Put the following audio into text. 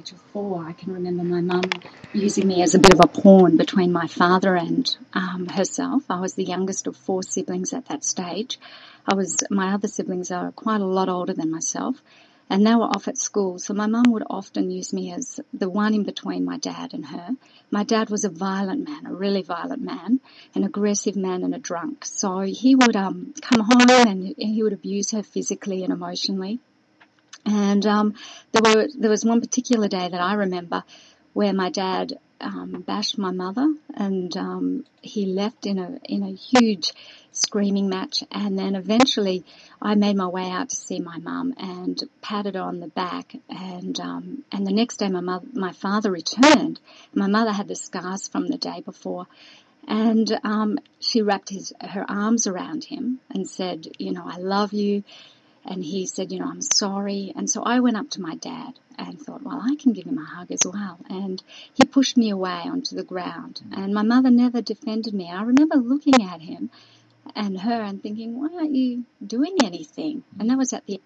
age of 4, I can remember my mum using me as a bit of a pawn between my father and herself. I was the youngest of 4 siblings at that stage. My other siblings are quite a lot older than myself, and they were off at school, so my mum would often use me as the one in between my dad and her. My dad was a violent man, a really violent man, an aggressive man and a drunk. So he would come home and he would abuse her physically and emotionally. And there was one particular day that I remember where my dad bashed my mother, and he left in a huge screaming match. And then eventually I made my way out to see my mum and patted her on the back. And the next day my father returned. My mother had the scars from the day before. And she wrapped her arms around him and said, I love you. And he said, I'm sorry. And so I went up to my dad and thought, well, I can give him a hug as well. And he pushed me away onto the ground. And my mother never defended me. I remember looking at him and her and thinking, why aren't you doing anything? And that was at the